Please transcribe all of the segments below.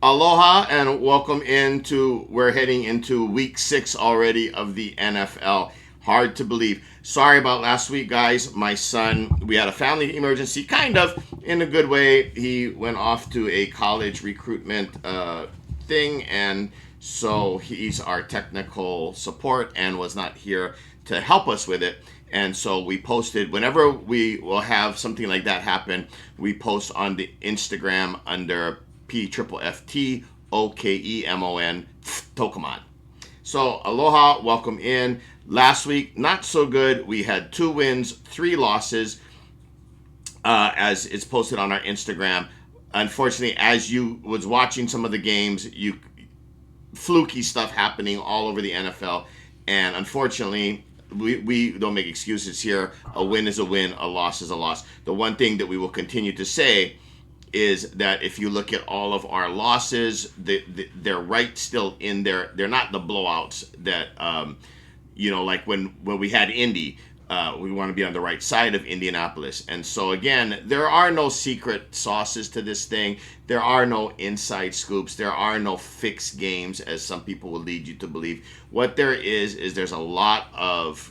Aloha and welcome into, we're heading into week 6 already of the NFL. Hard to believe. Sorry about last week, guys. My son, we had a family emergency, kind of in a good way. He went off to a college recruitment thing, and so he's our technical support and was not here to help us with it. And so we posted, whenever we will have something like that happen, we post on the Instagram under PFFTOKEMON, Tokamon. So aloha, welcome in. Last week, not so good. We had 2 wins, 3 losses, as it's posted on our Instagram. Unfortunately, as you was watching some of the games, you fluky stuff happening all over the NFL, and unfortunately, we don't make excuses here. A win is a win, a loss is a loss. The one thing that we will continue to say is that if you look at all of our losses, they're right still in there. They're not the blowouts that, like when we had Indy, we want to be on the right side of Indianapolis. And so, again, there are no secret sauces to this thing. There are no inside scoops. There are no fixed games, as some people will lead you to believe. What there is there's a lot of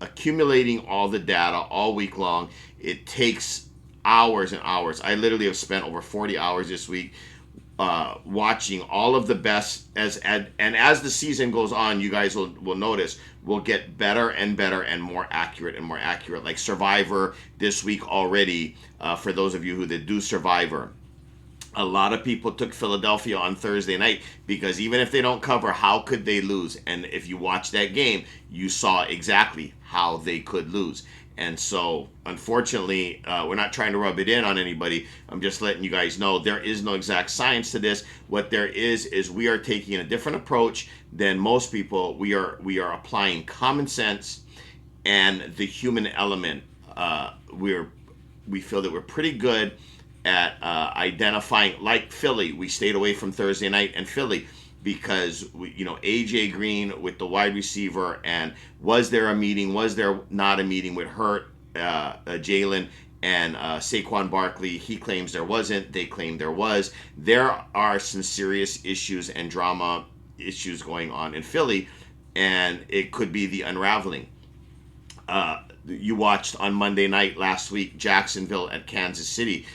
accumulating all the data all week long. It takes hours and hours. I literally have spent over 40 hours this week watching all of the best, and as the season goes on, you guys will notice we'll get better and better and more accurate and more accurate. Like Survivor this week already, for those of you who did do Survivor, a lot of people took Philadelphia on Thursday night because even if they don't cover, how could they lose? And if you watch that game, you saw exactly how they could lose. And so, unfortunately, we're not trying to rub it in on anybody. I'm just letting you guys know there is no exact science to this. What there is we are taking a different approach than most people. We are applying common sense and the human element. We feel that we're pretty good at identifying, like Philly. We stayed away from Thursday night and Philly because AJ Green with the wide receiver, and was there a meeting? Was there not a meeting with Hurt, Jalen, and Saquon Barkley? He claims there wasn't. They claim there was. There are some serious issues and drama issues going on in Philly, and it could be the unraveling. You watched on Monday night last week Jacksonville at Kansas City.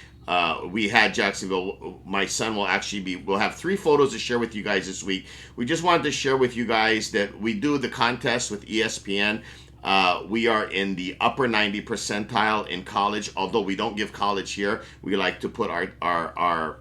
We had Jacksonville. My son we'll have 3 photos to share with you guys this week. We just wanted to share with you guys that we do the contest with ESPN. We are in the upper 90 percentile in college, although we don't give college here. We like to put our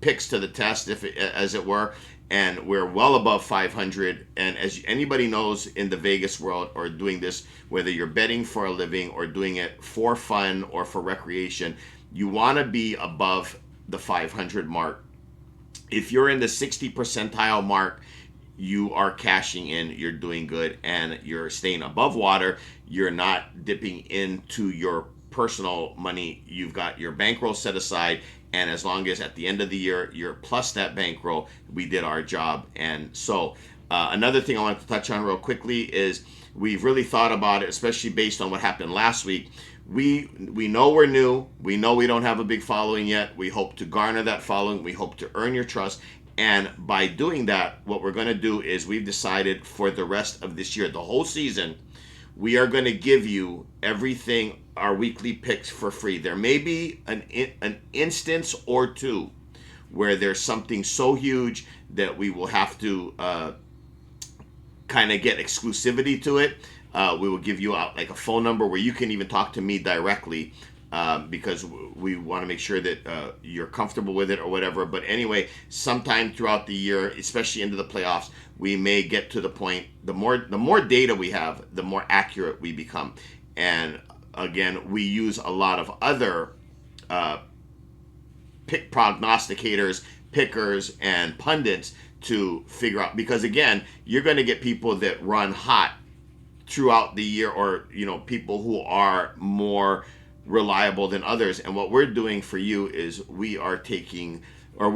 picks to the test, as it were, and we're well above 500. And as anybody knows in the Vegas world, or doing this, whether you're betting for a living or doing it for fun or for recreation, you want to be above the 500 mark. If you're in the 60 percentile mark, you are cashing in, you're doing good, and you're staying above water. You're not dipping into your personal money. You've got your bankroll set aside, and as long as at the end of the year you're plus that bankroll, we did our job. And so another thing I want to touch on real quickly is we've really thought about it, especially based on what happened last week. We know we're new. We know we don't have a big following yet. We hope to garner that following. We hope to earn your trust. And by doing that, what we're going to do is we've decided for the rest of this year, the whole season, we are going to give you everything, our weekly picks, for free. There may be an instance or two where there's something so huge that we will have to kind of get exclusivity to it. We will give you out like a phone number where you can even talk to me directly, because we want to make sure that you're comfortable with it or whatever. But anyway, sometime throughout the year, especially into the playoffs, we may get to the point, the more data we have, the more accurate we become. And again, we use a lot of other pick prognosticators, pickers, and pundits to figure out, because again, you're going to get people that run hot throughout the year, or people who are more reliable than others. And what we're doing for you is we're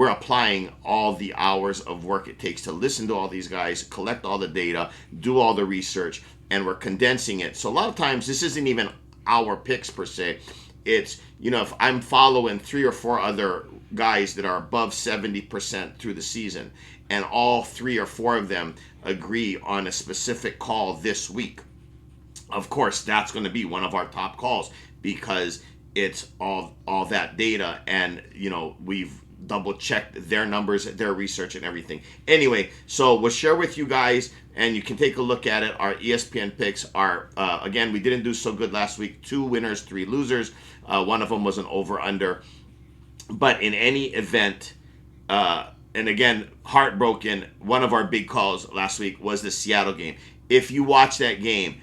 applying all the hours of work it takes to listen to all these guys, collect all the data, do all the research, and we're condensing it. So a lot of times this isn't even our picks per se. it's, if I'm following 3 or 4 other guys that are above 70% through the season, and all 3 or 4 of them agree on a specific call this week, of course that's going to be one of our top calls, because it's all that data, and we've double checked their numbers, their research, and everything. Anyway, so we'll share with you guys, and you can take a look at it. Our ESPN picks are, again, we didn't do so good last week. 2 winners, 3 losers. One of them was an over-under. But in any event, and again, heartbroken, one of our big calls last week was the Seattle game. If you watch that game,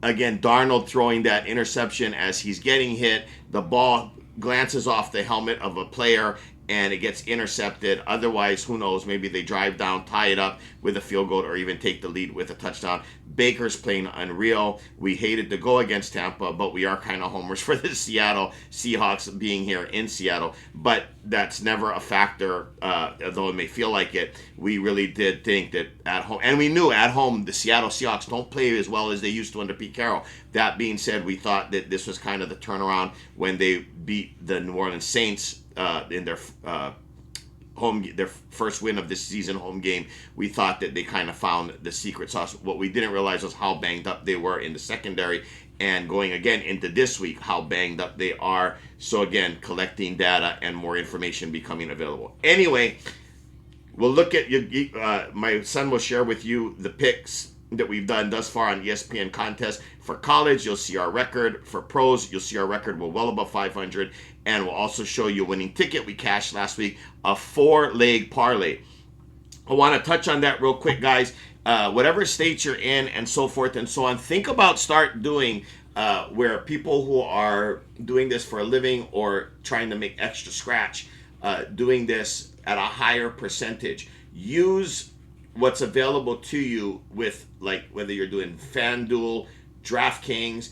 again, Darnold throwing that interception as he's getting hit, the ball glances off the helmet of a player and it gets intercepted. Otherwise, who knows, maybe they drive down, tie it up with a field goal, or even take the lead with a touchdown. Baker's playing unreal. We hated to go against Tampa, but we are kind of homers for the Seattle Seahawks being here in Seattle. But that's never a factor, though it may feel like it. We really did think that at home, and we knew at home the Seattle Seahawks don't play as well as they used to under Pete Carroll. That being said, we thought that this was kind of the turnaround when they beat the New Orleans Saints in their their first win of this season home game. We thought that they kind of found the secret sauce. What we didn't realize was how banged up they were in the secondary, and going again into this week, how banged up they are. So again, collecting data and more information becoming available. Anyway, we'll look at my son will share with you the picks that we've done thus far on ESPN contests. For college, you'll see our record. For pros, you'll see our record. We're well above 500. And we'll also show you a winning ticket we cashed last week, a 4-leg parlay. I want to touch on that real quick, guys. Whatever state you're in and so forth and so on, think about start doing where people who are doing this for a living or trying to make extra scratch, doing this at a higher percentage. Use what's available to you with, like, whether you're doing FanDuel, DraftKings,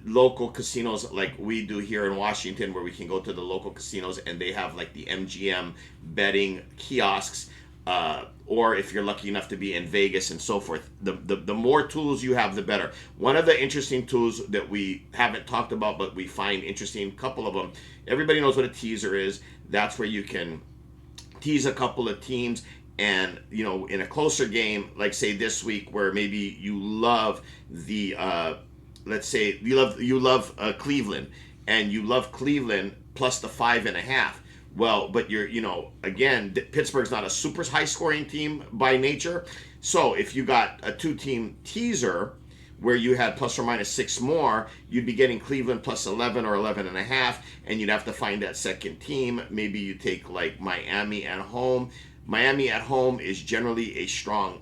local casinos like we do here in Washington, where we can go to the local casinos and they have like the MGM betting kiosks, or if you're lucky enough to be in Vegas and so forth. The more tools you have, the better. One of the interesting tools that we haven't talked about but we find interesting, a couple of them, everybody knows what a teaser is. That's where you can tease a couple of teams, and in a closer game, like say this week, where maybe you love the let's say you love Cleveland, and you love Cleveland plus the 5.5. Well, but again, Pittsburgh's not a super high scoring team by nature. So if you got a 2-team teaser where you had plus or minus 6 more, you'd be getting Cleveland plus 11 or 11.5, and you'd have to find that second team. Maybe you take like Miami at home. Miami at home is generally a strong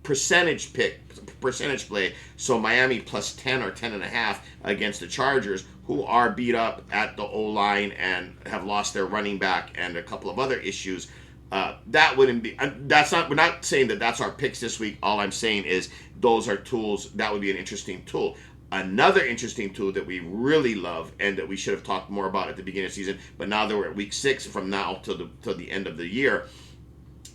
percentage play. So Miami plus 10 or 10.5 against the Chargers, who are beat up at the O-line and have lost their running back and a couple of other issues. That wouldn't be, we're not saying that that's our picks this week. All I'm saying is those are tools. That would be an interesting tool. Another interesting tool that we really love and that we should have talked more about at the beginning of the season, but now that we're at week 6, from now till the end of the year,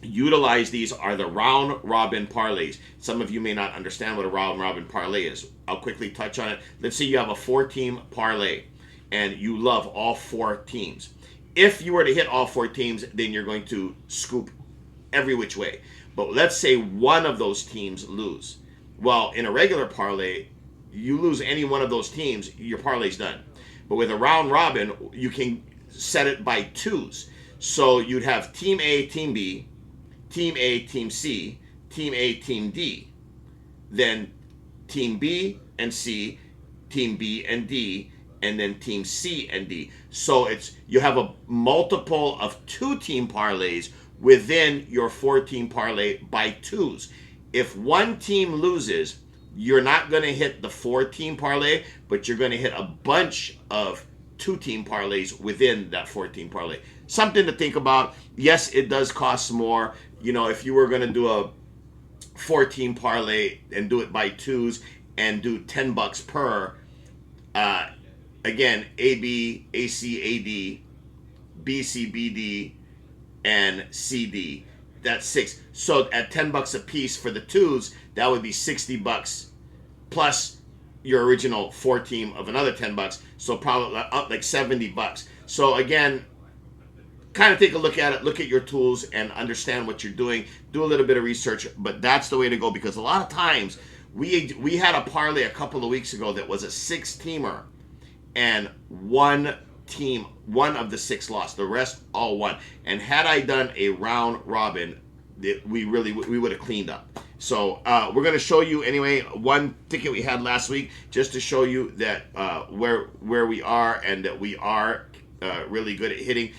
utilize these, are the round robin parlays. Some of you may not understand what a round robin parlay is. I'll quickly touch on it. Let's say you have a 4-team parlay and you love all 4 teams. If you were to hit all 4 teams, then you're going to scoop every which way. But let's say one of those teams lose. Well, in a regular parlay, you lose any one of those teams, your parlay's done. But with a round robin, you can set it by 2s. So you'd have Team A, Team B, Team A, Team C, Team A, Team D. Then Team B and C, Team B and D, and then Team C and D. So you have a multiple of 2-team parlays within your 4-team parlay by 2s. If one team loses, you're not going to hit the 4-team parlay, but you're going to hit a bunch of 2-team parlays within that 4-team parlay. Something to think about. Yes, it does cost more. If you were going to do a 4-team parlay and do it by 2s and do $10 per, again, AB, AC, AD, BC, BD, and CD. That's 6. So at $10 a piece for the 2s, that would be $60 plus your original 4 team of another $10. So probably up like $70. So again, kind of take a look at it, look at your tools, and understand what you're doing. Do a little bit of research, but that's the way to go, because a lot of times we had a parlay a couple of weeks ago that was a 6-teamer, and one of the 6 lost. The rest all won. And had I done a round robin, we would have cleaned up. So we're going to show you anyway one ticket we had last week, just to show you that where we are, and that we are really good at hitting.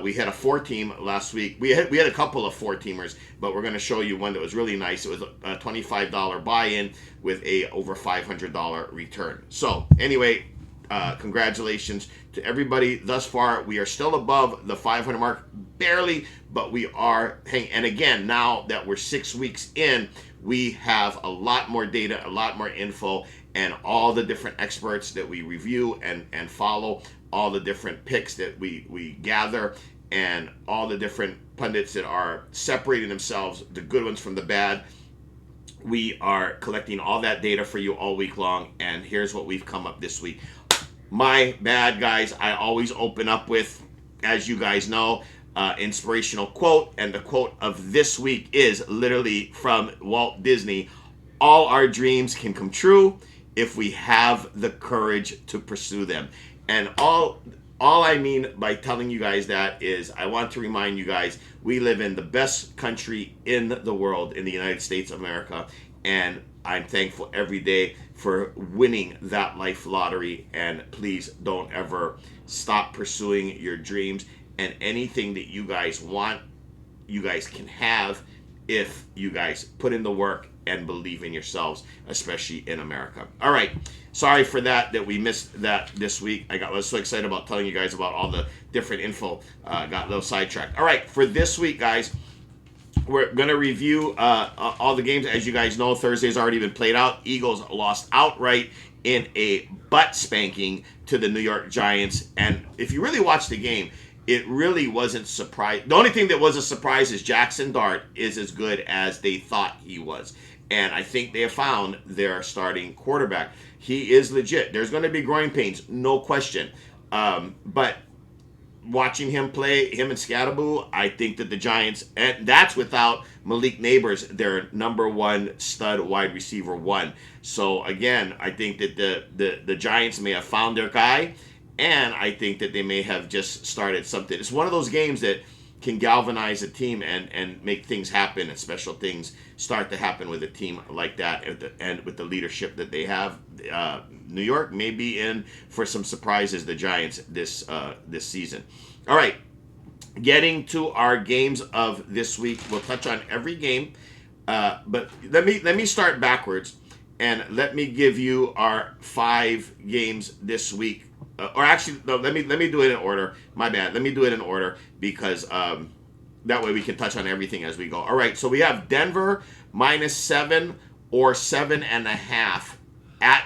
We had a 4-team last week. We had a couple of 4-teamers, but we're going to show you one that was really nice. It was a $25 buy-in with a over $500 return. So anyway, congratulations to everybody thus far. We are still above the 500 mark, barely, but we are hanging. And again, now that we're 6 weeks in, we have a lot more data, a lot more info, and all the different experts that we review and follow, all the different picks that we gather, and all the different pundits that are separating themselves, the good ones from the bad. We are collecting all that data for you all week long, and here's what we've come up this week. My bad, guys. I always open up with, as you guys know, inspirational quote, and the quote of this week is literally from Walt Disney: all our dreams can come true if we have the courage to pursue them. And all I mean by telling you guys that is, I want to remind you guys, we live in the best country in the world, in the United States of America, and I'm thankful every day for winning that life lottery. And please don't ever stop pursuing your dreams, and anything that you guys want, you guys can have if you guys put in the work and believe in yourselves, especially in America. All right. Sorry for that we missed that this week. I was so excited about telling you guys about all the different info. Got a little sidetracked. All right. For this week, guys, we're going to review all the games. As you guys know, Thursday's already been played out. Eagles lost outright in a butt spanking to the New York Giants. And if you really watch the game, it really wasn't surprising. The only thing that was a surprise is Jackson Dart is as good as they thought he was. And I think they have found their starting quarterback. He is legit. There's going to be growing pains, no question. But watching him play, him and Scatterboo, I think that the Giants, and that's without Malik Neighbors, their number 1 stud wide receiver 1. So again, I think that the Giants may have found their guy, and I think that they may have just started something. It's one of those games that can galvanize a team and make things happen, and special things start to happen with a team like that, and with the leadership that they have. New York may be in for some surprises, the Giants, this season. All right, getting to our games of this week. We'll touch on every game, but let me start backwards, and let me give you our 5 games this week. Or actually, no, let me do it in order. My bad. Let me do it in order, because that way we can touch on everything as we go. All right, so we have Denver -7 or 7.5 at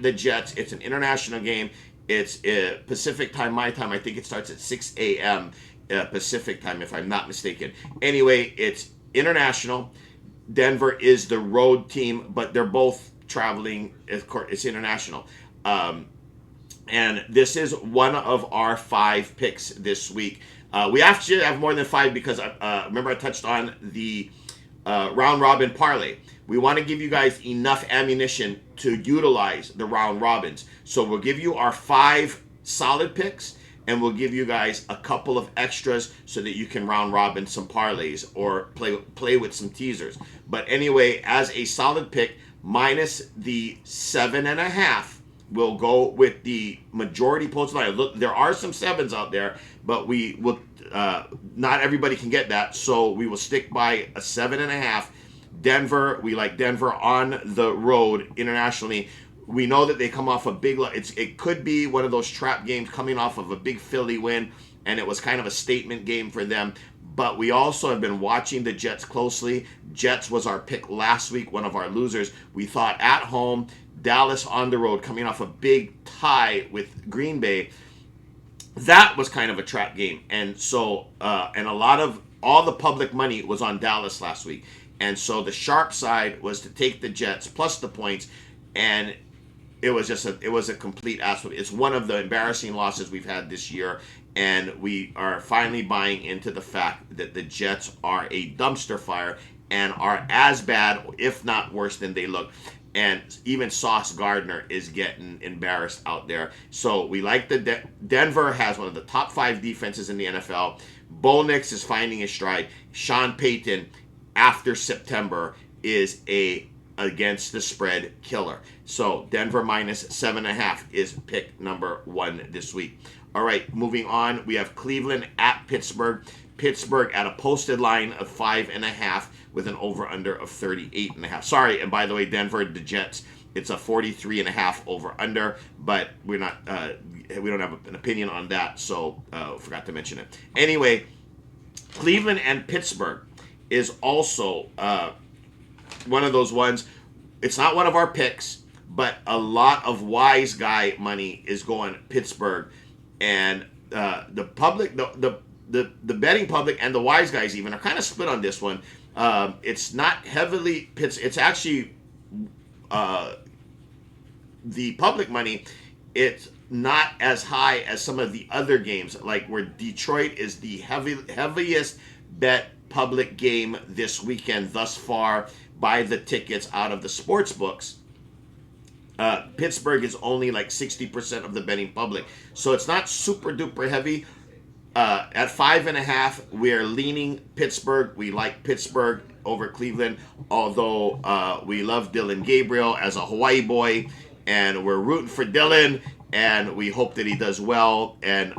the Jets. It's an international game. It's Pacific time, my time. I think it starts at 6 a.m. Pacific time, if I'm not mistaken. Anyway, it's international. Denver is the road team, but they're both traveling. It's international. And this is one of our 5 picks this week. We actually have more than 5, because remember I touched on the round robin parlay. We want to give you guys enough ammunition to utilize the round robins. So we'll give you our 5 solid picks, and we'll give you guys a couple of extras so that you can round robin some parlays or play with some teasers. But anyway, as a solid pick, minus the 7.5. We'll go with the majority posted line. Look, there are some 7s out there, but we will not everybody can get that, so we will stick by a 7.5. Denver, we like Denver on the road internationally. We know that they come off a big. It could be one of those trap games coming off of a big Philly win, and it was kind of a statement game for them. But we also have been watching the Jets closely. Jets was our pick last week, one of our losers. We thought at home. Dallas on the road, coming off a big tie with Green Bay. That was kind of a trap game. And so, and all the public money was on Dallas last week. And so the sharp side was to take the Jets plus the points. And it was a complete ass whooping. It's one of the embarrassing losses we've had this year, and we are finally buying into the fact that the Jets are a dumpster fire and are as bad, if not worse, than they look. And even Sauce Gardner is getting embarrassed out there. So we like Denver has one of the top 5 defenses in the NFL. Bo Nix is finding his stride. Sean Payton, after September, is a against the spread killer. So Denver minus 7.5 is pick number 1 this week. All right, moving on. We have Cleveland at Pittsburgh. Pittsburgh at a posted line of 5.5 with an over/under of 38.5. Sorry, and by the way, Denver, the Jets, it's a 43.5 over/under, but we don't have an opinion on that, so forgot to mention it. Anyway, Cleveland and Pittsburgh is also one of those ones. It's not one of our picks, but a lot of wise guy money is going Pittsburgh, and the public, the betting public, and the wise guys even are kind of split on this one. It's not heavily It's actually the public money. It's not as high as some of the other games, like where Detroit is the heaviest bet public game this weekend thus far. Buy the tickets out of the sports books. Pittsburgh is only like 60% of the betting public, so it's not super duper heavy. At 5.5, we're leaning Pittsburgh. We like Pittsburgh over Cleveland, although we love Dylan Gabriel as a Hawaii boy, and we're rooting for Dylan, and we hope that he does well. And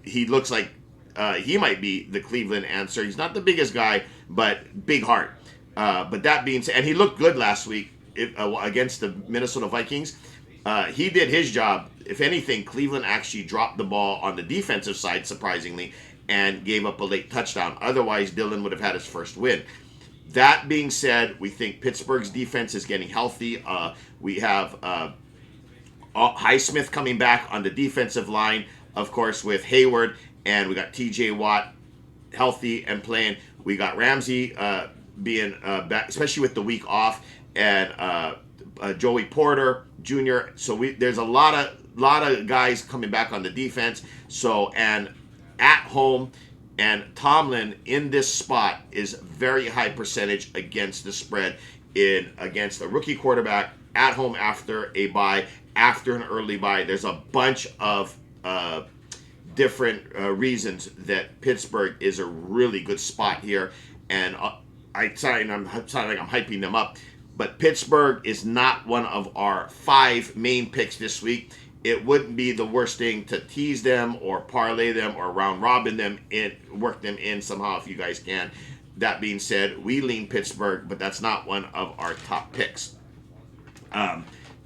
he looks like he might be the Cleveland answer. He's not the biggest guy, but big heart. But that being said, and he looked good last week against the Minnesota Vikings. He did his job. If anything, Cleveland actually dropped the ball on the defensive side, surprisingly, and gave up a late touchdown. Otherwise, Dylan would have had his first win. That being said, we think Pittsburgh's defense is getting healthy. We have Highsmith coming back on the defensive line, of course, with Hayward, and we got T.J. Watt healthy and playing. We got Ramsey being back, especially with the week off, and Joey Porter Jr. So there's a lot of guys coming back on the defense. So, and at home, and Tomlin in this spot is very high percentage against the spread against a rookie quarterback at home after a bye, after an early bye. There's a bunch of different reasons that Pittsburgh is a really good spot here, and I'm sounding like I'm hyping them up. But Pittsburgh is not one of our 5 main picks this week. It wouldn't be the worst thing to tease them or parlay them or round robin them in, work them in somehow if you guys can. That being said, we lean Pittsburgh, but that's not one of our top picks.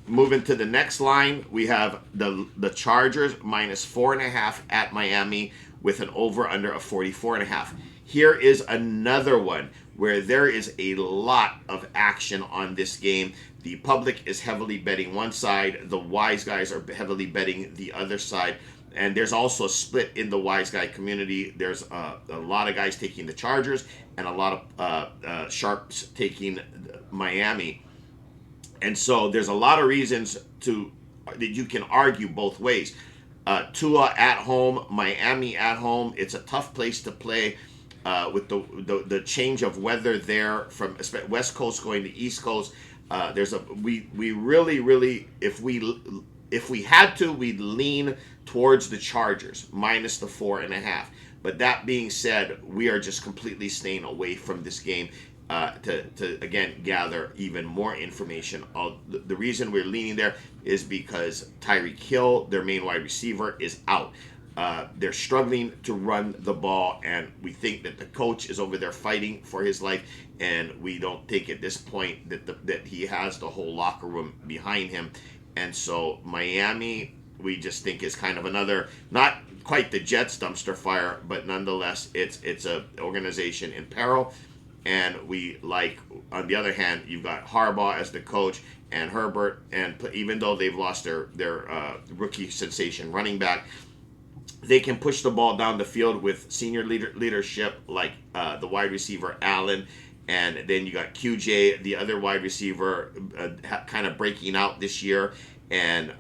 Moving to the next line, we have the Chargers minus 4.5 at Miami with an over/under of 44.5. Here is another one where there is a lot of action on this game. The public is heavily betting one side. The wise guys are heavily betting the other side. And there's also a split in the wise guy community. There's a lot of guys taking the Chargers and a lot of sharps taking Miami. And so there's a lot of reasons that you can argue both ways. Tua at home, Miami at home. It's a tough place to play. With the change of weather there from West Coast going to East Coast, we really if we had to, we'd lean towards the Chargers minus the 4.5. But that being said, we are just completely staying away from this game to again gather even more information. The reason we're leaning there is because Tyreek Hill, their main wide receiver, is out. They're struggling to run the ball, and we think that the coach is over there fighting for his life, and we don't think at this point that he has the whole locker room behind him. And so Miami, we just think is kind of another, not quite the Jets dumpster fire, but nonetheless, it's a organization in peril. And we like, on the other hand, you've got Harbaugh as the coach and Herbert, and even though they've lost their rookie sensation running back, they can push the ball down the field with senior leadership like the wide receiver Allen, and then you got QJ, the other wide receiver, kind of breaking out this year. And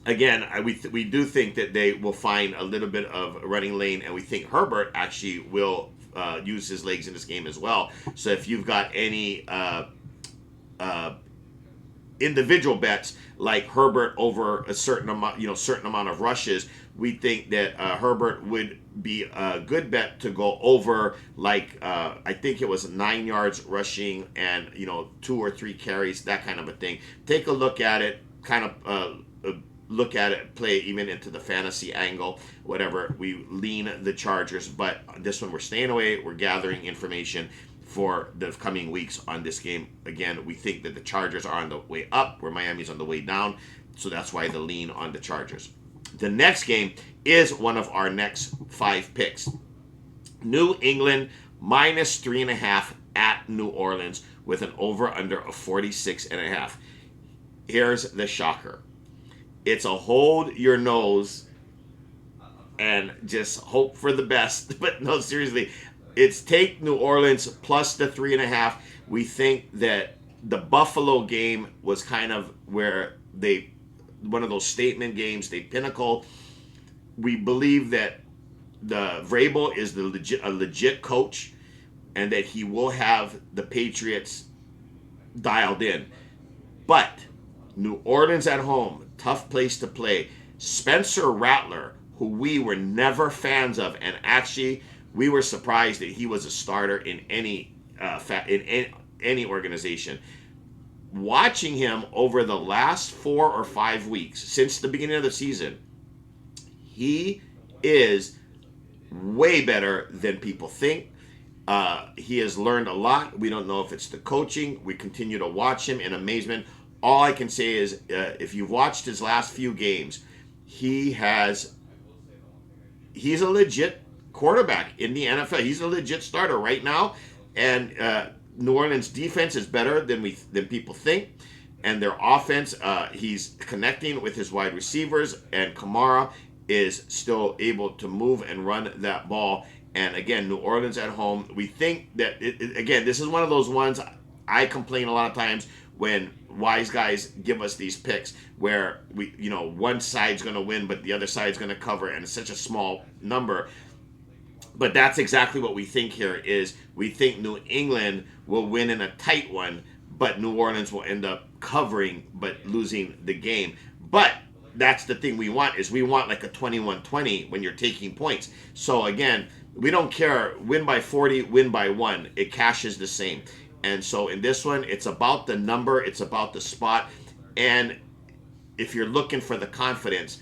again, we do think that they will find a little bit of running lane, and we think Herbert actually will use his legs in this game as well. So if you've got any uh, individual bets like Herbert over a certain amount, certain amount of rushes, we think that Herbert would be a good bet to go over, like I think it was 9 yards rushing and 2 or 3 carries, that kind of a thing. Take a look at it, kind of look at it, play it even into the fantasy angle, whatever. We lean the Chargers, but this one we're staying away. We're gathering information for the coming weeks on this game. Again, we think that the Chargers are on the way up, where Miami's on the way down. So that's why the lean on the Chargers. The next game is one of our next 5 picks. New England -3.5 at New Orleans with an over-under of 46.5. Here's the shocker. It's a hold your nose and just hope for the best. But no, seriously, it's take New Orleans plus the 3.5. We think that the Buffalo game was kind of where one of those statement games, they pinnacle. We believe that the Vrabel is a legit coach, and that he will have the Patriots dialed in. But New Orleans at home, tough place to play. Spencer Rattler, who we were never fans of, and actually we were surprised that he was a starter in any organization. Watching him over the last 4 or 5 weeks since the beginning of the season, he is way better than people think. He has learned a lot. We don't know if it's the coaching. We continue to watch him in amazement. All I can say is, if you've watched his last few games, he's a legit quarterback in the NFL. He's a legit starter right now, and New Orleans defense is better than people think, and their offense, he's connecting with his wide receivers, and Kamara is still able to move and run that ball. And again, New Orleans at home, we think that again, this is one of those ones. I complain a lot of times when wise guys give us these picks where one side's going to win but the other side's going to cover, and it's such a small number. But that's exactly what we think here. Is we think New England will win in a tight one, but New Orleans will end up covering but losing the game. But that's the thing we want like a 21-20 when you're taking points. So again, we don't care, win by 40, win by 1. It cashes the same. And so in this one, it's about the number, it's about the spot. And if you're looking for the confidence,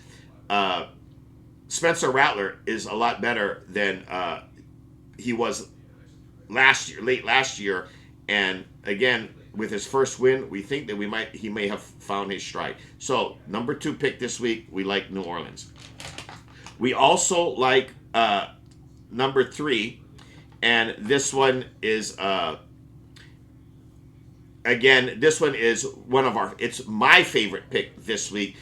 Spencer Rattler is a lot better than he was late last year. And again, with his first win, we think that he may have found his stride. So number 2 pick this week, we like New Orleans. We also like number 3, and this one is again, this one is it's my favorite pick this week.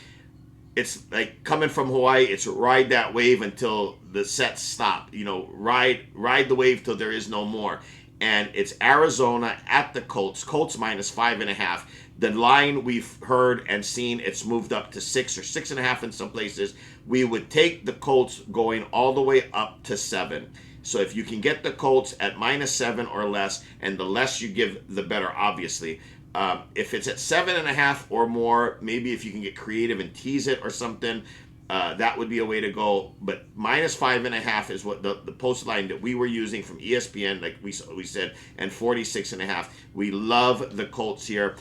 It's like coming from Hawaii, it's ride that wave until the sets stop. Ride the wave till there is no more. And it's Arizona at the Colts. Colts -5.5. The line we've heard and seen, it's moved up to 6 or 6.5 in some places. We would take the Colts going all the way up to 7. So if you can get the Colts at -7 or less, and the less you give, the better, obviously. If it's at 7.5 or more, maybe if you can get creative and tease it or something, that would be a way to go. But -5.5 is what the post line that we were using from ESPN, like we said, and 46.5. We love the Colts here.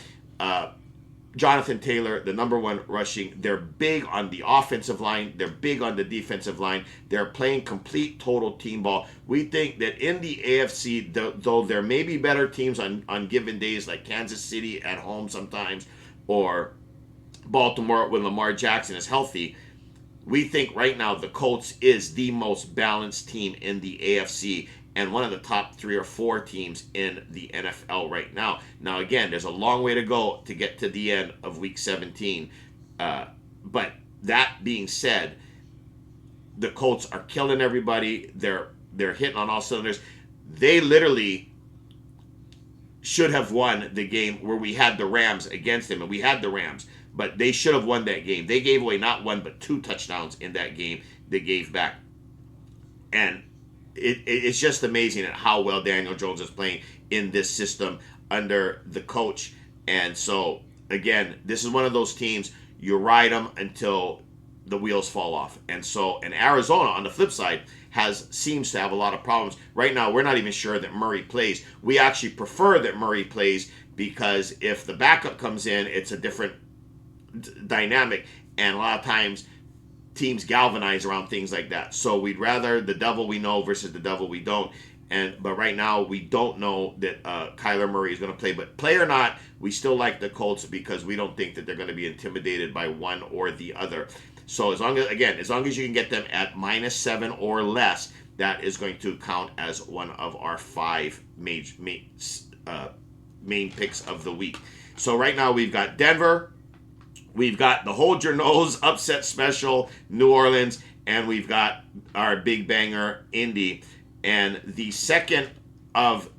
Jonathan Taylor, the number 1 rushing. They're big on the offensive line. They're big on the defensive line. They're playing complete, total team ball. We think that in the AFC, though there may be better teams on given days, like Kansas City at home sometimes, or Baltimore when Lamar Jackson is healthy, we think right now the Colts is the most balanced team in the AFC and one of the top 3 or 4 teams in the NFL right now. Now, again, there's a long way to go to get to the end of Week 17. But that being said, the Colts are killing everybody. They're hitting on all cylinders. They literally should have won the game where we had the Rams against them, and we had the Rams. but they should have won that game. They gave away not one but two touchdowns in that game. They gave back, and it's just amazing at how well Daniel Jones is playing in this system under the coach. And so again, this is one of those teams you ride them until the wheels fall off. And so, and Arizona on the flip side seems to have a lot of problems right now. We're not even sure that Murray plays. We actually prefer that Murray plays, because if the backup comes in, it's a different dynamic, and a lot of times teams galvanize around things like that. So we'd rather the devil we know versus the devil we don't. But right now we don't know that Kyler Murray is going to play. But play or not, we still like the Colts because we don't think that they're going to be intimidated by one or the other. So as long as you can get them at -7 or less, that is going to count as one of our 5 main picks of the week. So right now we've got Denver, we've got the hold your nose upset special, New Orleans, and we've got our big banger, Indy. And the second of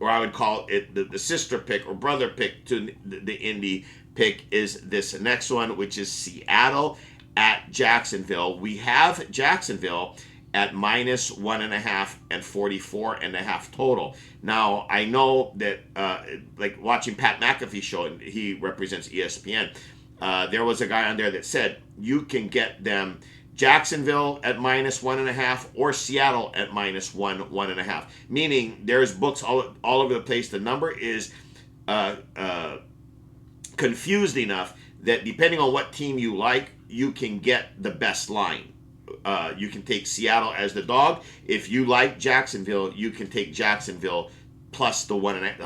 or I would call it the sister pick or brother pick to the Indy pick, is this next one, which is Seattle at Jacksonville. We have Jacksonville at -1.5 and 44.5 total. Now, I know that, like watching Pat McAfee show, and he represents ESPN, there was a guy on there that said you can get them Jacksonville at -1.5 or Seattle at -1.5. Meaning there's books all over the place. The number is confused enough that depending on what team you like, you can get the best line. You can take Seattle as the dog. If you like Jacksonville, you can take Jacksonville plus the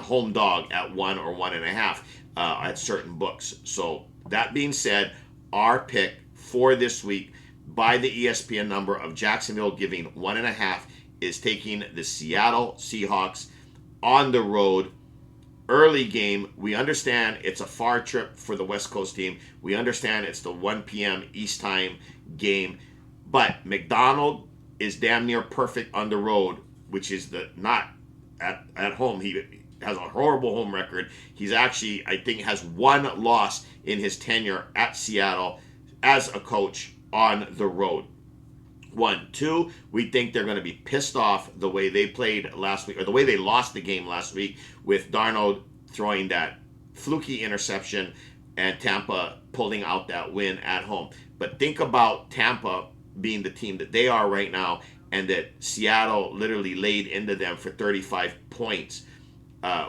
home dog at 1 or 1.5 at certain books. So that being said, our pick for this week by the ESPN number of Jacksonville giving 1.5 is taking the Seattle Seahawks on the road. Early game. We understand it's a far trip for the West Coast team. We understand it's the 1 p.m. East time game. But McDonald is damn near perfect on the road, which is not at home. He has a horrible home record. He's actually, I think, has 1 loss in his tenure at Seattle as a coach on the road. 1. 2, we think they're going to be pissed off the way they played last week, or the way they lost the game last week, with Darnold throwing that fluky interception and Tampa pulling out that win at home. But think about Tampa being the team that they are right now, and that Seattle literally laid into them for 35 points.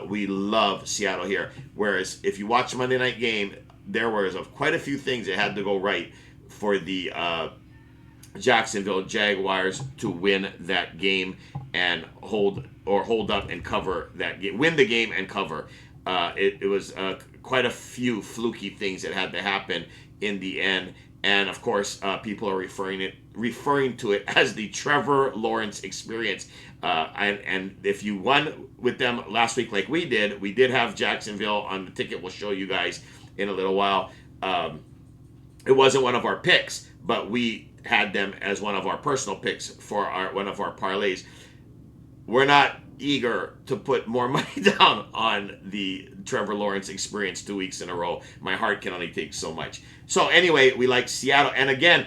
We love Seattle here. Whereas if you watch the Monday night game, there was quite a few things that had to go right for the Jacksonville Jaguars to win that game and hold up and cover that game, win the game and cover. It was quite a few fluky things that had to happen in the end. And of course, people are referring to it as the Trevor Lawrence experience. And if you won with them last week like we did have Jacksonville on the ticket. We'll show you guys in a little while. It wasn't one of our picks, but we had them as one of our personal picks for one of our parlays. We're not eager to put more money down on the Trevor Lawrence experience 2 weeks in a row. My heart can only take so much. So anyway, we like Seattle. And again,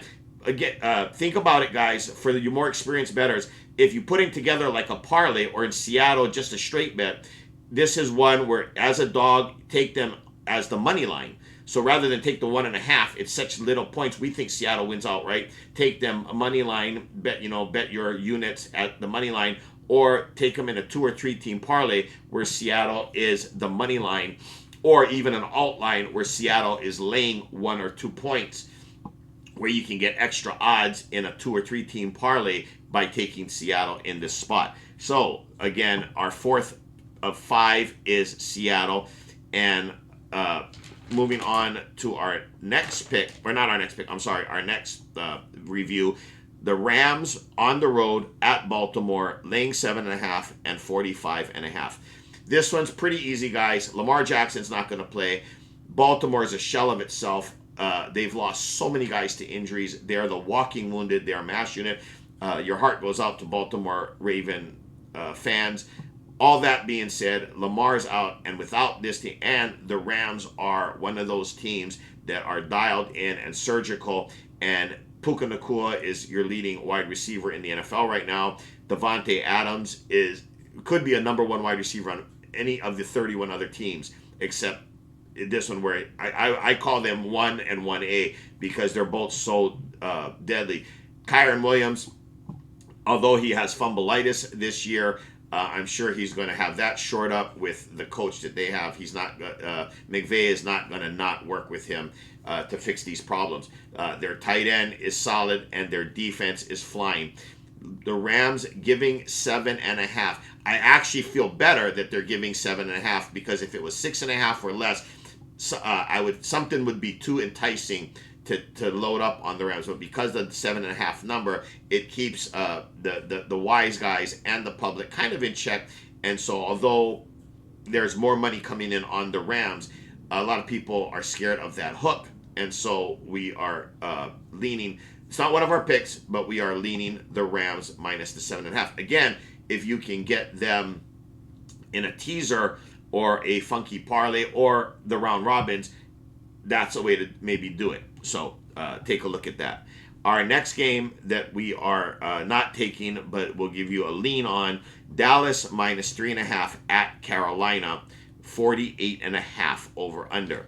think about it, guys, for you more experienced bettors. If you're putting together like a parlay, or in Seattle, just a straight bet, this is one where, as a dog, take them as the money line. So rather than take the 1.5, it's such little points. We think Seattle wins outright. Take them a money line, bet your units at the money line, or take them in a 2 or 3 team parlay where Seattle is the money line, or even an alt line where Seattle is laying 1 or 2 points, where you can get extra odds in a 2 or 3 team parlay by taking Seattle in this spot. So again, our 4th of 5 is Seattle. And moving on to our next pick, or not our next pick, I'm sorry, our next review, the Rams on the road at Baltimore, laying 7.5 and 45.5. This one's pretty easy, guys. Lamar Jackson's not going to play. Baltimore is a shell of itself. They've lost so many guys to injuries. They are the walking wounded. They are a mass unit. Your heart goes out to Baltimore Raven fans. All that being said, Lamar's out, and without this team, and the Rams are one of those teams that are dialed in and surgical. And Puka Nacua is your leading wide receiver in the NFL right now. Devontae Adams could be a number one wide receiver on any of the 31 other teams, except this one where I call them 1 and 1A because they're both so deadly. Kyron Williams, although he has fumbleitis this year, I'm sure he's going to have that shored up with the coach that they have. He's not McVay is not going to not work with him to fix these problems. Their tight end is solid and their defense is flying. The Rams giving 7.5. I actually feel better that they're giving 7.5 because if it was 6.5 or less, something would be too enticing to load up on the Rams, but because of the 7.5 number, it keeps the wise guys and the public kind of in check. And so, although there's more money coming in on the Rams, a lot of people are scared of that hook, and so we are leaning. It's not one of our picks, but we are leaning the Rams minus the 7.5. Again, if you can get them in a teaser or a funky parlay or the round robins, that's a way to maybe do it. So take a look at that. Our next game that we are not taking, but we'll give you a lean on, Dallas minus 3.5 at Carolina, 48.5 over under.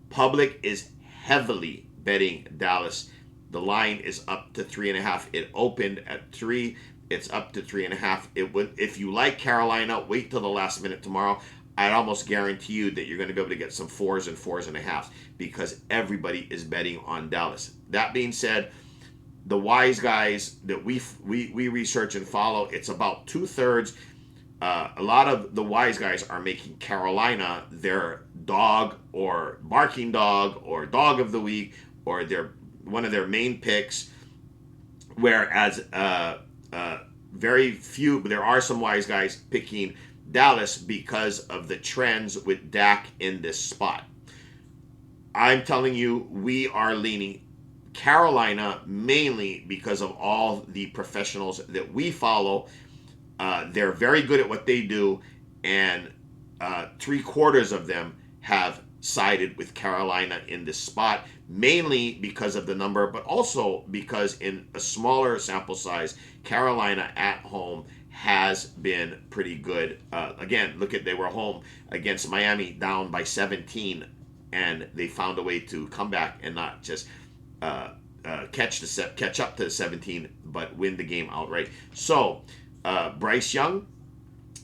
Public is heavily betting Dallas. The line is up to 3.5. It opened at 3. It's up to 3.5. If you like Carolina, wait till the last minute tomorrow. I'd almost guarantee you that you're going to be able to get some 4s and 4.5 because everybody is betting on Dallas. That being said, the wise guys that we research and follow, it's about 2/3. A lot of the wise guys are making Carolina their dog or barking dog or dog of the week or their one of their main picks, whereas very few, but there are some wise guys picking Dallas because of the trends with Dak in this spot. I'm telling you, we are leaning Carolina mainly because of all the professionals that we follow. They're very good at what they do, and 3/4 of them have sided with Carolina in this spot, mainly because of the number, but also because in a smaller sample size, Carolina at home has been pretty good. Again, they were home against Miami down by 17, and they found a way to come back and not just catch up to the 17, but win the game outright. So Bryce Young,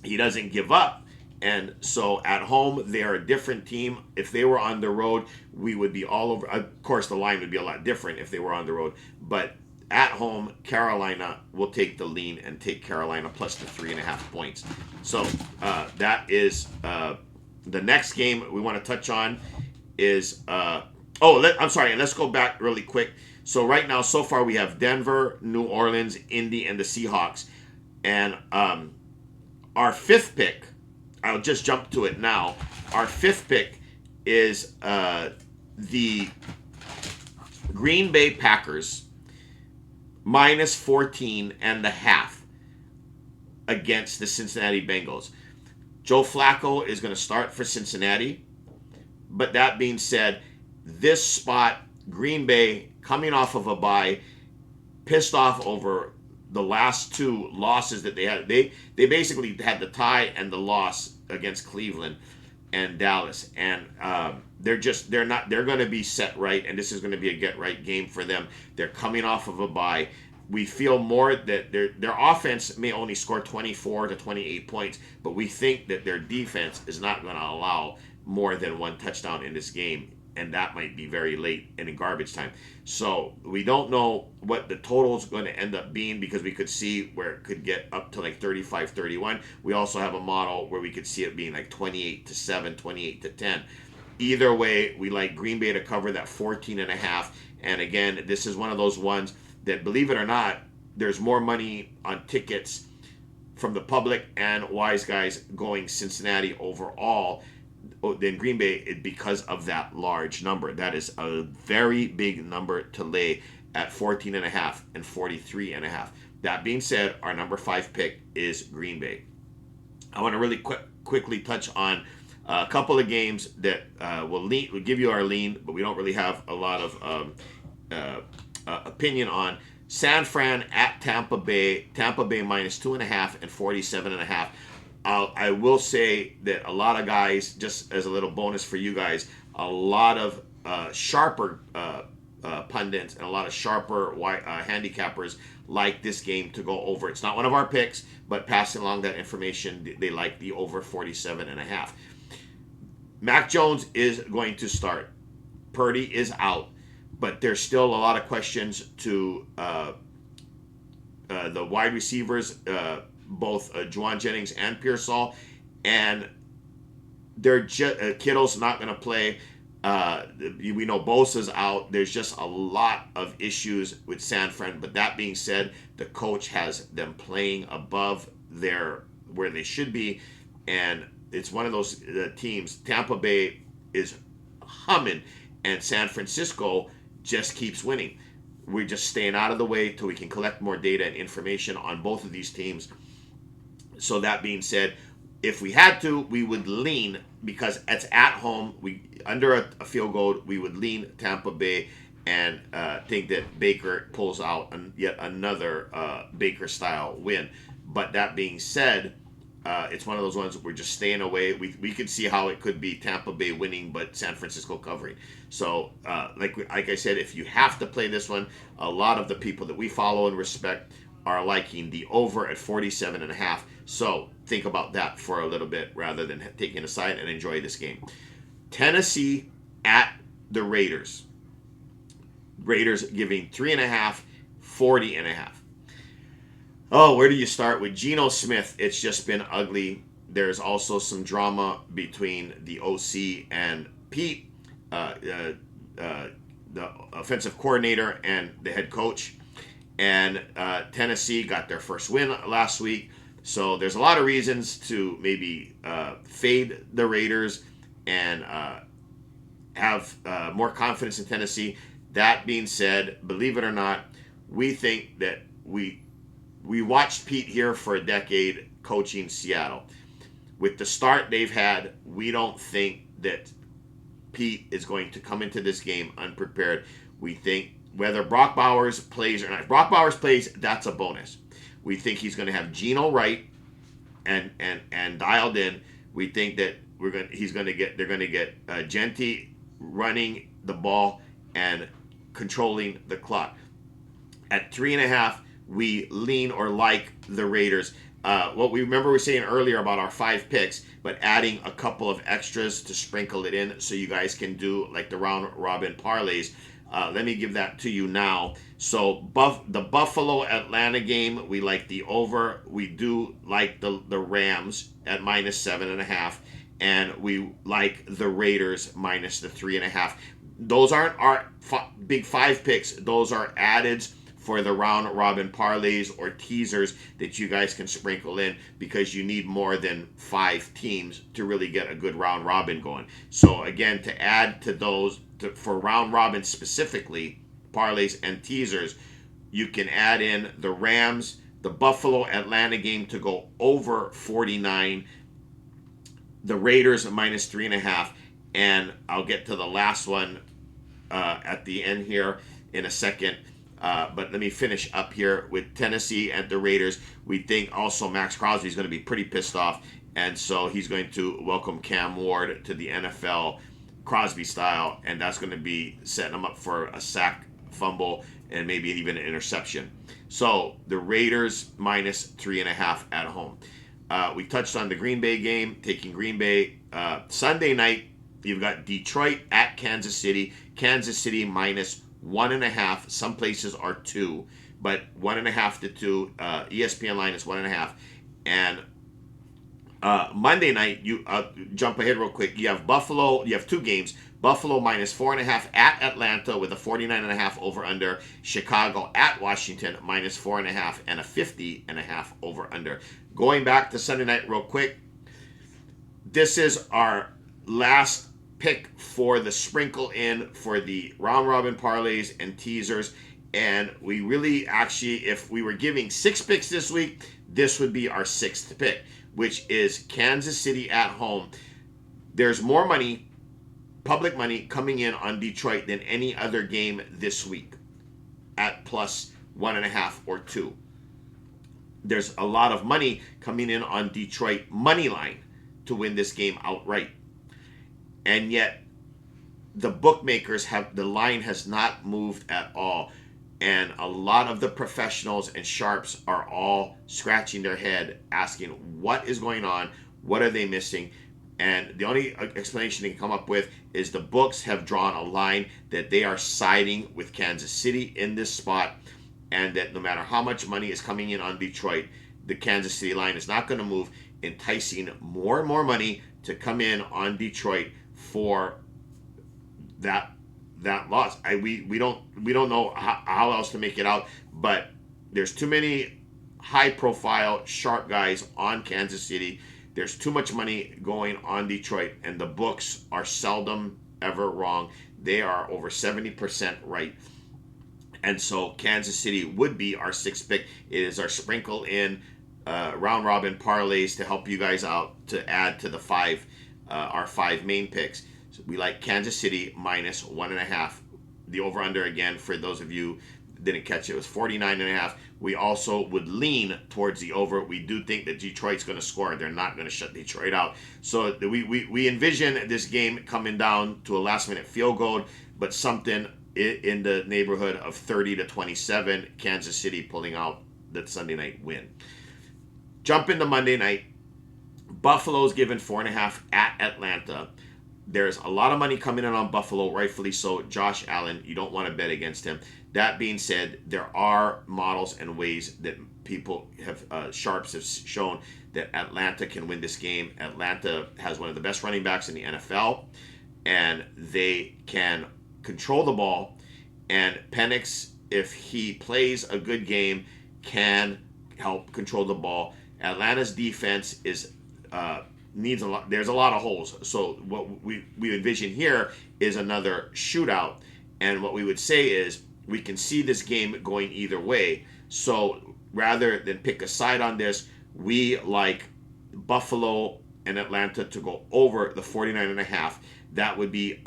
he doesn't give up. And so at home, they're a different team. If they were on the road, we would be all over. Of course, the line would be a lot different if they were on the road. But at home, Carolina will take the lean and take Carolina plus the 3.5 points. So that is the next game we want to touch on is I'm sorry, and let's go back really quick. So right now, so far we have Denver, New Orleans, Indy, and the Seahawks. And our fifth pick, I'll just jump to it now. Our fifth pick is the Green Bay Packers minus 14.5 against the Cincinnati Bengals. Joe Flacco is going to start for Cincinnati. But that being said, this spot, Green Bay coming off of a bye, pissed off over the last 2 losses that they had. They basically had the tie and the loss against Cleveland and Dallas, and they're going to be set right, and this is going to be a get right game for them. They're coming off of a bye. We feel more that their offense may only score 24 to 28 points, but we think that their defense is not going to allow more than 1 touchdown in this game, and that might be very late and in garbage time. So we don't know what the total is going to end up being because we could see where it could get up to like 35-31. We also have a model where we could see it being like 28-7, 28-10. Either way, we like Green Bay to cover that 14.5. And again, this is one of those ones that, believe it or not, there's more money on tickets from the public and wise guys going Cincinnati overall than Green Bay because of that large number. That is a very big number to lay at 14.5 and 43.5. That being said, our number 5 pick is Green Bay. I want to really quickly touch on a couple of games that will give you our lean, but we don't really have a lot of uh, opinion on. San Fran at Tampa Bay. Tampa Bay minus 2.5 and 47.5. I will say that a lot of guys, just as a little bonus for you guys, a lot of sharper pundits and a lot of sharper handicappers like this game to go over. It's not one of our picks, but passing along that information, they like the over 47.5. Mac Jones is going to start. Purdy is out, but there's still a lot of questions to the wide receivers, both Juwan Jennings and Pearsall, and they're just Kittle's not going to play. We know Bosa's out. There's just a lot of issues with San Fran. But that being said, the coach has them playing above where they should be, and it's one of those teams. Tampa Bay is humming, and San Francisco just keeps winning. We're just staying out of the way till we can collect more data and information on both of these teams. So that being said, if we had to, we would lean, because it's at home. We under a field goal, we would lean Tampa Bay and think that Baker pulls out yet another Baker-style win. But that being said, it's one of those ones that we're just staying away. We could see how it could be Tampa Bay winning, but San Francisco covering. So, like I said, if you have to play this one, a lot of the people that we follow and respect are liking the over at 47.5. So think about that for a little bit rather than taking a side and enjoy this game. Tennessee at the Raiders. Raiders giving 3.5, 40.5. Oh, where do you start with Geno Smith? It's just been ugly. There's also some drama between the OC and Pete, the offensive coordinator and the head coach. And Tennessee got their first win last week. So there's a lot of reasons to maybe fade the Raiders and have more confidence in Tennessee. That being said, believe it or not, we think that we watched Pete here for a decade coaching Seattle. With the start they've had, we don't think that Pete is going to come into this game unprepared. We think whether Brock Bowers plays or not, if Brock Bowers plays, that's a bonus. We think he's going to have Geno right and dialed in. We think that they're going to get Genti running the ball and controlling the clock. At 3.5, we lean or like the Raiders. What we remember we were saying earlier about our 5 picks, but adding a couple of extras to sprinkle it in so you guys can do like the round robin parlays. Let me give that to you now. So the Buffalo Atlanta game, we like the over. We do like the Rams at minus 7.5, and we like the Raiders minus the 3.5. Those aren't our big 5 picks. Those are addeds for the round robin parlays or teasers that you guys can sprinkle in, because you need more than 5 teams to really get a good round robin going. So again, to add to those for round robin specifically, parlays and teasers, you can add in the Rams, the Buffalo Atlanta game to go over 49, the Raiders minus 3.5, and I'll get to the last one at the end here in a second. But let me finish up here with Tennessee and the Raiders. We think also Max Crosby is going to be pretty pissed off, and so he's going to welcome Cam Ward to the NFL Crosby style, and that's going to be setting him up for a sack, fumble, and maybe even an interception. So the Raiders minus 3.5 at home. We touched on the Green Bay game, taking Green Bay. Sunday night, you've got Detroit at Kansas City. Kansas City minus 1.5. Some places are 2, but 1.5 to 2. ESPN line is 1.5. And Monday night, you jump ahead real quick. You have Buffalo. You have 2 games. Buffalo minus 4.5 at Atlanta with a 49.5 over under. Chicago at Washington minus 4.5 and a 50.5 over under. Going back to Sunday night real quick. This is our last pick for the sprinkle in for the round robin parlays and teasers. And we really actually, if we were giving 6 picks this week, this would be our 6th pick. which is Kansas City at home. There's more money, public money, coming in on Detroit than any other game this week at plus 1.5 or 2. There's a lot of money coming in on Detroit money line to win this game outright. And yet the bookmakers the line has not moved at all. And a lot of the professionals and sharps are all scratching their head asking what is going on, what are they missing? And the only explanation they can come up with is the books have drawn a line that they are siding with Kansas City in this spot, and that no matter how much money is coming in on Detroit, the Kansas City line is not going to move, enticing more and more money to come in on Detroit for that loss. We don't know how else to make it out, but there's too many high profile sharp guys on Kansas City. There's too much money going on Detroit, and the books are seldom ever wrong. They are over 70% right. And so Kansas City would be our 6th pick. It is our sprinkle in round robin parlays to help you guys out to add to the our 5 main picks. So we like Kansas City minus 1.5. The over under, again, for those of you didn't catch it, was 49.5. We also would lean towards the over. We do think that Detroit's going to score. They're not going to shut Detroit out. So we envision this game coming down to a last minute field goal, but something in the neighborhood of 30-27, Kansas City pulling out the Sunday night win. Jump into Monday night. Buffalo's given 4.5 at Atlanta. There's a lot of money coming in on Buffalo, rightfully so. Josh Allen, you don't want to bet against him. That being said, there are models and ways that people have, sharps have shown that Atlanta can win this game. Atlanta has one of the best running backs in the NFL, and they can control the ball. And Penix, if he plays a good game, can help control the ball. Atlanta's defense is needs a lot. There's a lot of holes. So what we envision here is another shootout. And what we would say is we can see this game going either way. So rather than pick a side on this, we like Buffalo and Atlanta to go over the 49.5. That would be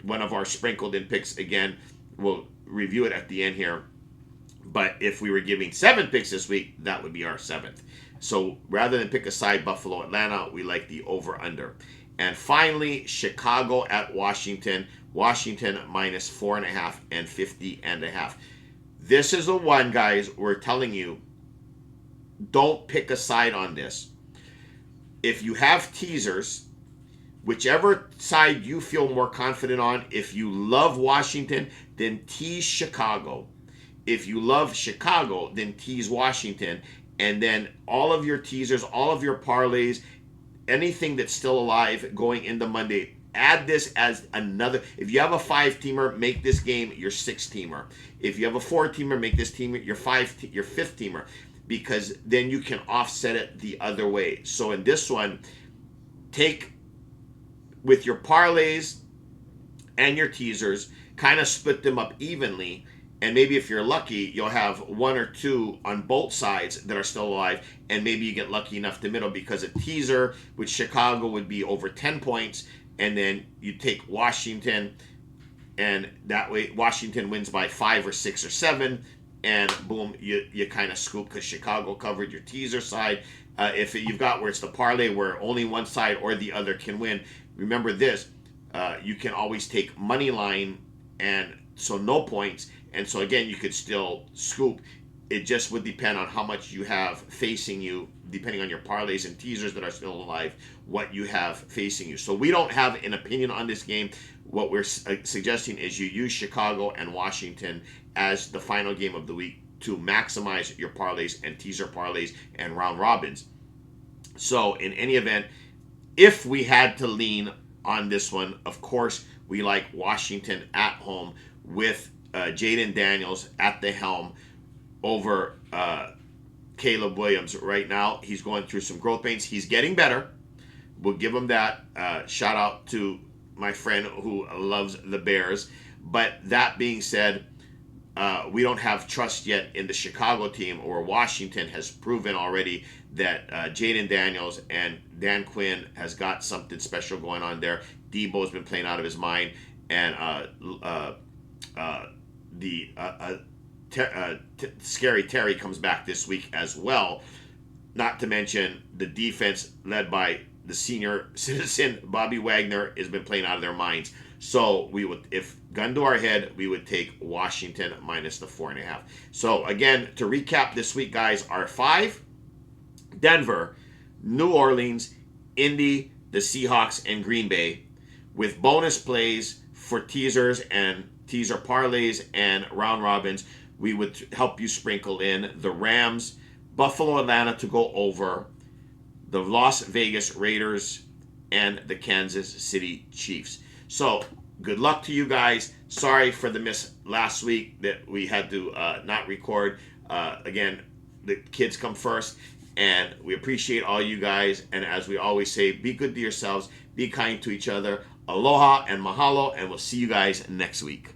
one of our sprinkled in picks. Again, we'll review it at the end here. But if we were giving 7 picks this week, that would be our 7th. So rather than pick a side, Buffalo, Atlanta, we like the over-under. And finally, Chicago at Washington. Washington minus 4.5 and 50.5. This is the one, guys, we're telling you, don't pick a side on this. If you have teasers, whichever side you feel more confident on, if you love Washington, then tease Chicago. If you love Chicago, then tease Washington. And then all of your teasers, all of your parlays, anything that's still alive going into Monday, add this as another. If you have a 5-teamer, make this game your 6-teamer. If you have a 4-teamer, make this team your 5th-teamer, because then you can offset it the other way. So in this one, take with your parlays and your teasers, kind of split them up evenly. And maybe if you're lucky, you'll have 1 or 2 on both sides that are still alive. And maybe you get lucky enough to middle, because a teaser with Chicago would be over 10 points. And then you take Washington, and that way Washington wins by 5 or 6 or 7. And boom, you kind of scoop because Chicago covered your teaser side. If you've got where it's the parlay where only one side or the other can win, remember this, you can always take money line, and so no points. And so again, you could still scoop. It just would depend on how much you have facing you, depending on your parlays and teasers that are still alive, what you have facing you. So we don't have an opinion on this game. What we're suggesting is you use Chicago and Washington as the final game of the week to maximize your parlays and teaser parlays and round robins. So in any event, if we had to lean on this one, of course, we like Washington at home with Jaden Daniels at the helm over Caleb Williams. Right now, he's going through some growth pains. He's getting better. We'll give him that. Shout out to my friend who loves the Bears. But that being said, we don't have trust yet in the Chicago team, or Washington has proven already that Jaden Daniels and Dan Quinn has got something special going on there. Debo's been playing out of his mind, and the Scary Terry comes back this week as well. Not to mention the defense led by the senior citizen Bobby Wagner has been playing out of their minds. So we would, if gun to our head, we would take Washington minus the 4.5. So again, to recap this week, guys, our 5: Denver, New Orleans, Indy, the Seahawks, and Green Bay, with bonus plays for teasers and teaser parlays and round robins. We would help you sprinkle in the Rams, Buffalo, Atlanta to go over, the Las Vegas Raiders, and the Kansas City Chiefs. So good luck to you guys. Sorry for the miss last week that we had to not record. Again, the kids come first, and we appreciate all you guys. And as we always say, be good to yourselves, be kind to each other. Aloha and mahalo, and we'll see you guys next week.